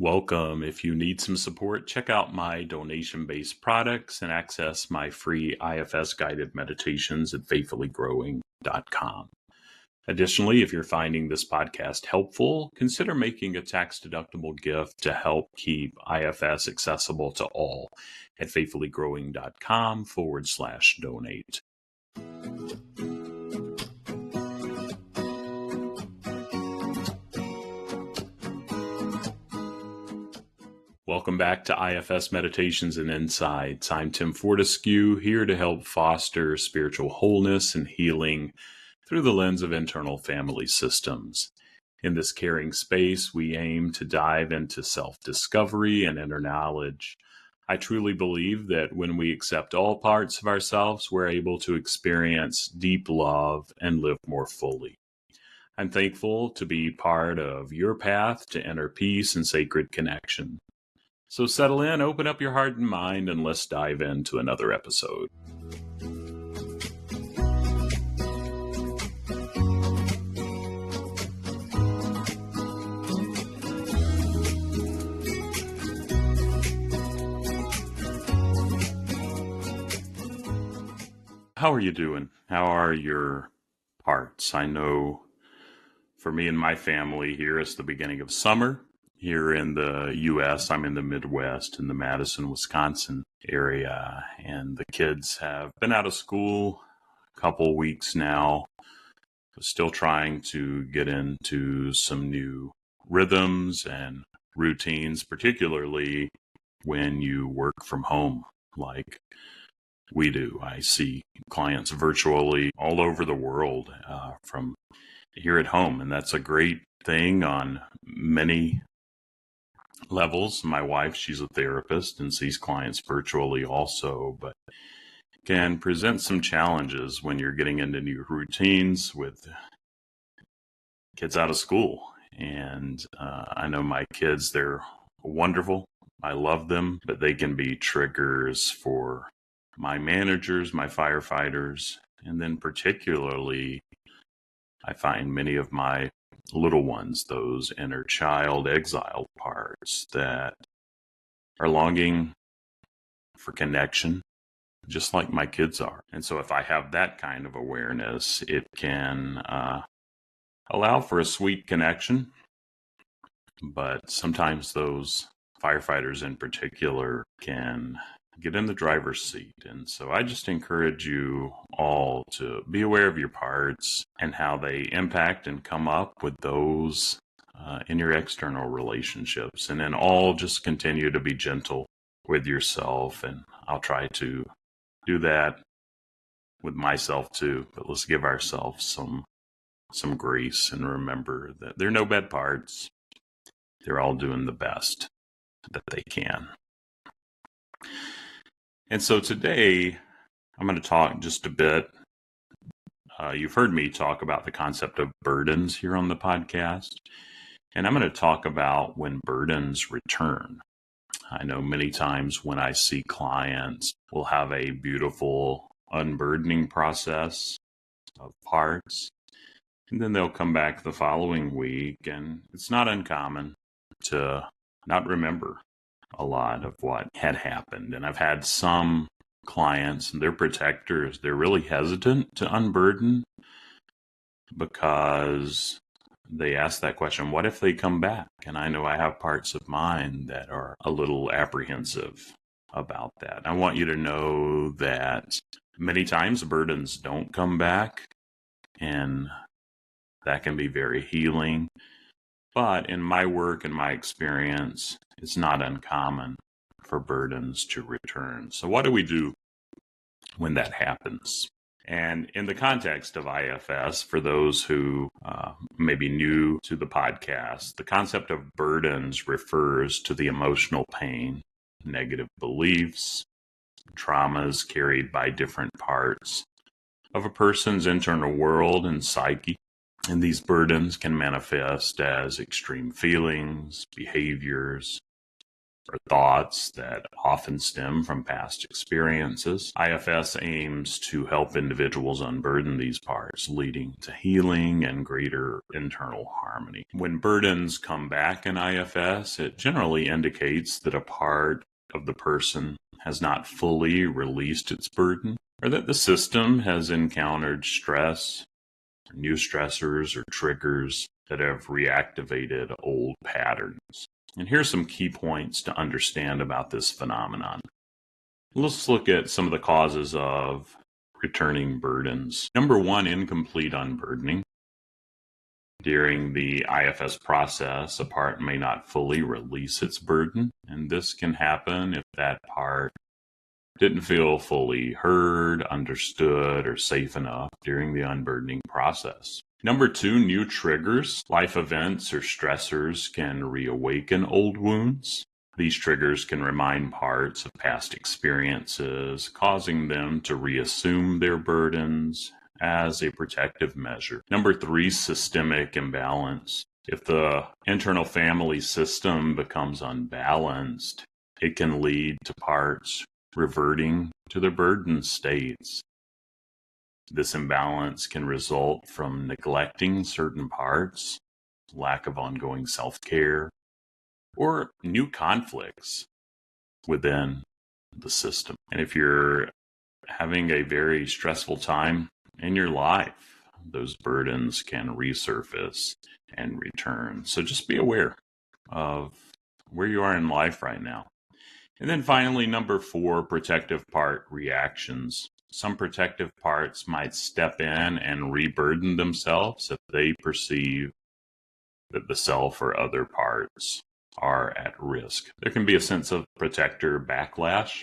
Welcome. If you need some support, check out my donation-based products and access my free IFS guided meditations at faithfullygrowing.com. Additionally, if you're finding this podcast helpful, consider making a tax-deductible gift to help keep IFS accessible to all at faithfullygrowing.com/donate. Welcome back to IFS Meditations and Insights. I'm Tim Fortescue, here to help foster spiritual wholeness and healing through the lens of internal family systems. In this caring space, we aim to dive into self-discovery and inner knowledge. I truly believe that when we accept all parts of ourselves, we're able to experience deep love and live more fully. I'm thankful to be part of your path to inner peace and sacred connection. So settle in, open up your heart and mind, and let's dive into another episode. How are you doing? How are your parts? I know for me and my family here, it's the beginning of summer. Here in the U.S., I'm in the Midwest, in the Madison, Wisconsin area, and the kids have been out of school a couple weeks now, still trying to get into some new rhythms and routines, particularly when you work from home like we do. I see clients virtually all over the world from here at home, and that's a great thing on many levels. My wife, she's a therapist and sees clients virtually also, but can present some challenges when you're getting into new routines with kids out of school. And I know my kids, they're wonderful. I love them, but they can be triggers for my managers, my firefighters, and then particularly I find many of my little ones, those inner child exiled parts that are longing for connection, just like my kids are. And so if I have that kind of awareness, it can allow for a sweet connection. But sometimes those firefighters in particular can get in the driver's seat. And so I just encourage you all to be aware of your parts and how they impact and come up with those in your external relationships. And then all just continue to be gentle with yourself. And I'll try to do that with myself too. But let's give ourselves some grace and remember that there are no bad parts. They're all doing the best that they can. And so today, I'm going to talk just a bit. You've heard me talk about the concept of burdens here on the podcast. And I'm going to talk about when burdens return. I know many times when I see clients, we'll have a beautiful unburdening process of parts. And then they'll come back the following week. And it's not uncommon to not remember a lot of what had happened. And I've had some clients, and they're protectors, they're really hesitant to unburden because they ask that question, what if they come back? And I know I have parts of mine that are a little apprehensive about that. I want you to know that many times burdens don't come back, and that can be very healing. But in my work and my experience, it's not uncommon for burdens to return. So what do we do when that happens? And in the context of IFS, for those who may be new to the podcast, the concept of burdens refers to the emotional pain, negative beliefs, traumas carried by different parts of a person's internal world and psyche. And these burdens can manifest as extreme feelings, behaviors, or thoughts that often stem from past experiences. IFS aims to help individuals unburden these parts, leading to healing and greater internal harmony. When burdens come back in IFS, it generally indicates that a part of the person has not fully released its burden, or that the system has encountered stress, new stressors, or triggers that have reactivated old patterns. And here's some key points to understand about this phenomenon. Let's look at some of the causes of returning burdens. Number one, incomplete unburdening. During the IFS process, a part may not fully release its burden, and this can happen if that part didn't feel fully heard, understood, or safe enough during the unburdening process. Number two, new triggers. Life events or stressors can reawaken old wounds. These triggers can remind parts of past experiences, causing them to reassume their burdens as a protective measure. Number three, systemic imbalance. If the internal family system becomes unbalanced, it can lead to parts reverting to their burden states. This imbalance can result from neglecting certain parts, lack of ongoing self-care, or new conflicts within the system. And if you're having a very stressful time in your life, those burdens can resurface and return. So just be aware of where you are in life right now. And then finally, number four, protective part reactions. Some protective parts might step in and reburden themselves if they perceive that the self or other parts are at risk. There can be a sense of protector backlash,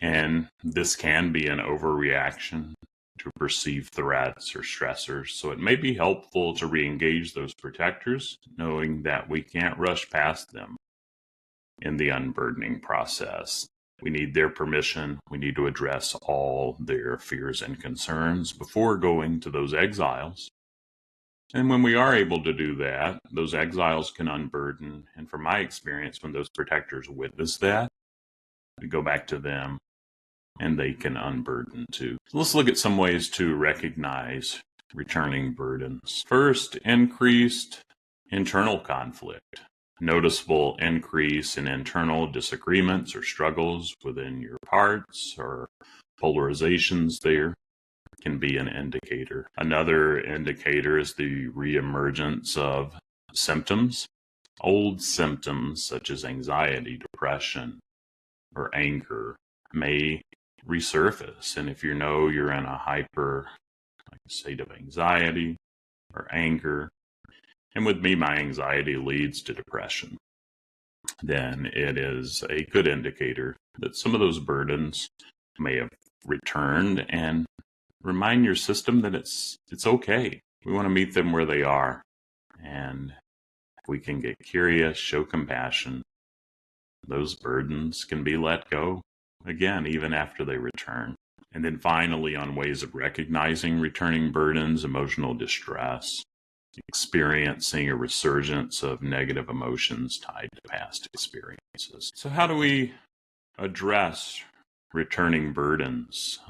and this can be an overreaction to perceived threats or stressors. So it may be helpful to reengage those protectors, knowing that we can't rush past them in the unburdening process. We need their permission. We need to address all their fears and concerns before going to those exiles. And when we are able to do that, those exiles can unburden. And from my experience, when those protectors witness that, we go back to them and they can unburden too. So let's look at some ways to recognize returning burdens. First, increased internal conflict. Noticeable increase in internal disagreements or struggles within your parts or polarizations there can be an indicator. Another indicator is the reemergence of symptoms. Old symptoms such as anxiety, depression, or anger may resurface. And if you know you're in a hyper state of anxiety or anger, and with me, my anxiety leads to depression, then it is a good indicator that some of those burdens may have returned, and remind your system that it's okay. We want to meet them where they are. And if we can get curious, show compassion, those burdens can be let go again, even after they return. And then finally, on ways of recognizing returning burdens, emotional distress. Experiencing a resurgence of negative emotions tied to past experiences. So how do we address returning burdens?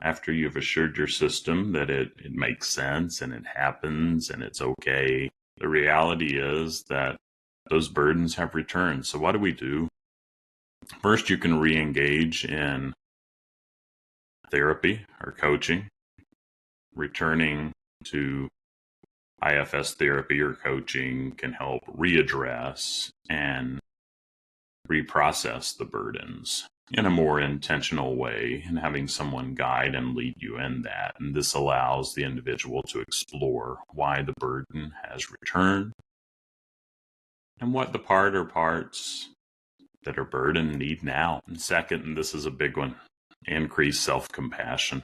After you've assured your system that it makes sense and it happens and it's okay, the reality is that those burdens have returned. So what do we do? First, you can re-engage in therapy or coaching. Returning to IFS therapy or coaching can help readdress and reprocess the burdens in a more intentional way, and having someone guide and lead you in that. And this allows the individual to explore why the burden has returned and what the part or parts that are burdened need now. And second, and this is a big one, increase self-compassion.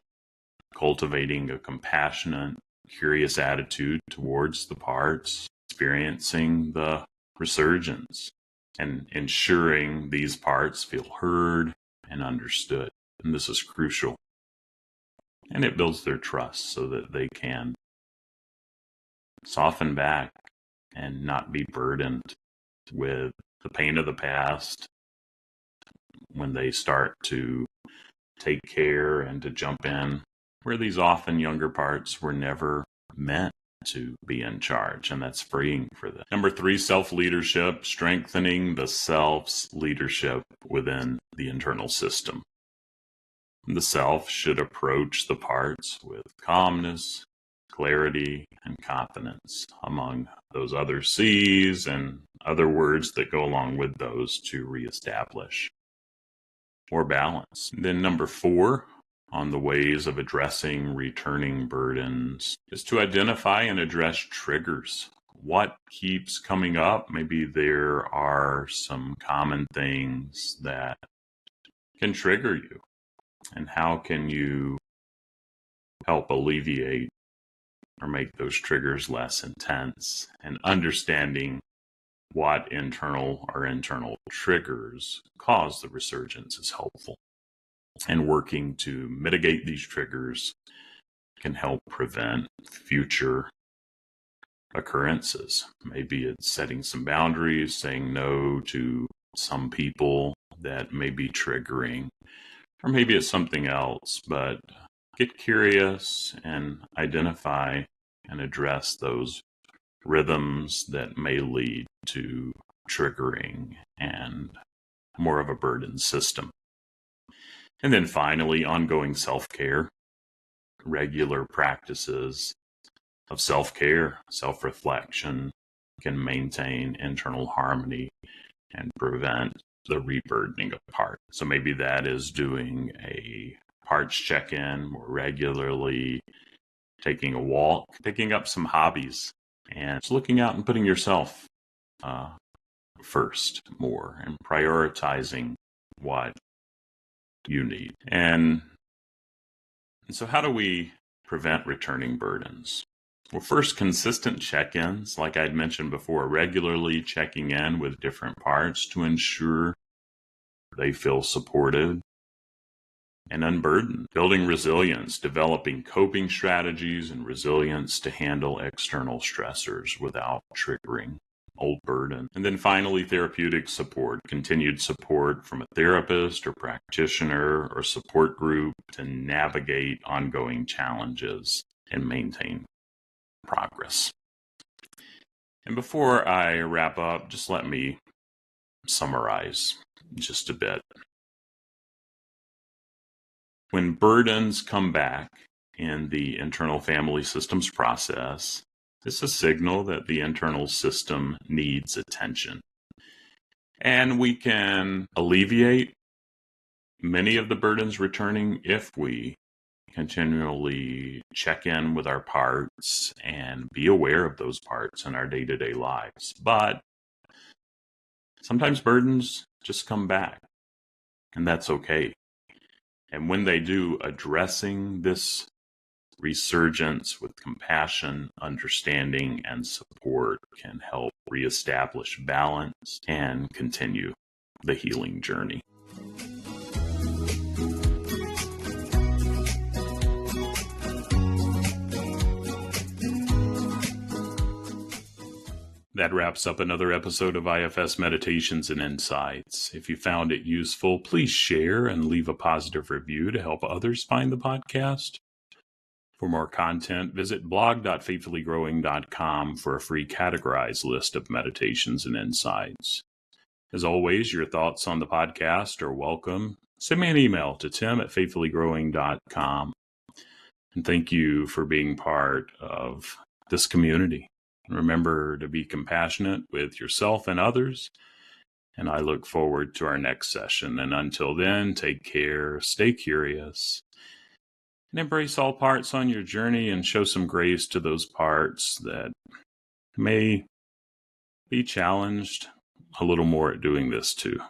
Cultivating a compassionate, curious attitude towards the parts experiencing the resurgence, and ensuring these parts feel heard and understood. And this is crucial. And it builds their trust so that they can soften back and not be burdened with the pain of the past, when they start to take care and to jump in, where these often younger parts were never meant to be in charge, and that's freeing for them. Number 3, self-leadership, strengthening the self's leadership within the internal system. The self should approach the parts with calmness, clarity, and confidence, among those other C's and other words that go along with those, to reestablish more balance. Then number 4, on the ways of addressing returning burdens, is to identify and address triggers. What keeps coming up? Maybe there are some common things that can trigger you. And how can you help alleviate or make those triggers less intense? And understanding what internal triggers cause the resurgence is helpful. And working to mitigate these triggers can help prevent future occurrences. Maybe it's setting some boundaries, saying no to some people that may be triggering, or maybe it's something else. But get curious and identify and address those rhythms that may lead to triggering and more of a burden system. And then finally, ongoing self-care, regular practices of self-care, self-reflection can maintain internal harmony and prevent the reburdening of parts. So maybe that is doing a parts check-in more regularly, taking a walk, picking up some hobbies, and just looking out and putting yourself first more and prioritizing what you need. And so how do we prevent returning burdens? Well, first, consistent check-ins, like I'd mentioned before, regularly checking in with different parts to ensure they feel supported and unburdened. Building resilience, developing coping strategies and resilience to handle external stressors without triggering old burden. And then finally, therapeutic support, continued support from a therapist or practitioner or support group to navigate ongoing challenges and maintain progress. And before I wrap up, just let me summarize just a bit. When burdens come back in the internal family systems process, it's a signal that the internal system needs attention. And we can alleviate many of the burdens returning if we continually check in with our parts and be aware of those parts in our day-to-day lives. But sometimes burdens just come back, and that's okay. And when they do, addressing this resurgence with compassion, understanding, and support can help reestablish balance and continue the healing journey. That wraps up another episode of IFS Meditations and Insights. If you found it useful, please share and leave a positive review to help others find the podcast. For more content, visit blog.faithfullygrowing.com for a free categorized list of meditations and insights. As always, your thoughts on the podcast are welcome. Send me an email to tim@faithfullygrowing.com. And thank you for being part of this community. Remember to be compassionate with yourself and others. And I look forward to our next session. And until then, take care, stay curious, and embrace all parts on your journey and show some grace to those parts that may be challenged a little more at doing this too.